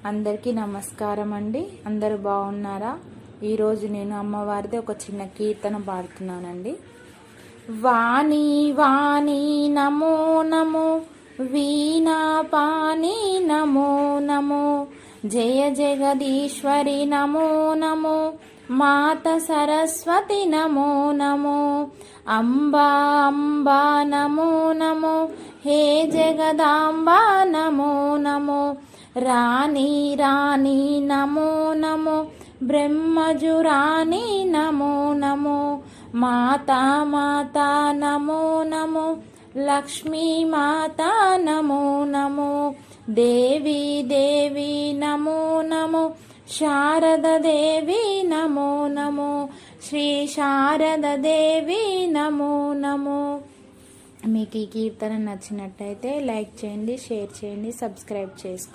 అందరికీ నమస్కారం అండి. అందరూ బాగున్నారా? ఈరోజు నేను అమ్మవారిది ఒక చిన్న కీర్తన పాడుతున్నానండి. వాణి వాణి నమో నమో, వీణా పాణి నమో నమో, జయ జగదీశ్వరి నమో నమో, మాత సరస్వతి నమో నమో, అంబా అంబా నమో నమో, హే జగదాంబా నమో నమో, రాణి రాణి నమో నమో, బ్రహ్మజురాణి నమో నమో, మాతా మాతా నమో నమో, లక్ష్మీ మాతా నమో నమో, దేవి దేవి నమో నమో, శారద దేవి నమో నమో, శ్రీ శారద దేవి నమో నమో. మీకు ఈ కీర్తన నచ్చినట్టయితే లైక్ చేయండి, షేర్ చేయండి, సబ్స్క్రైబ్ చేసుకోండి.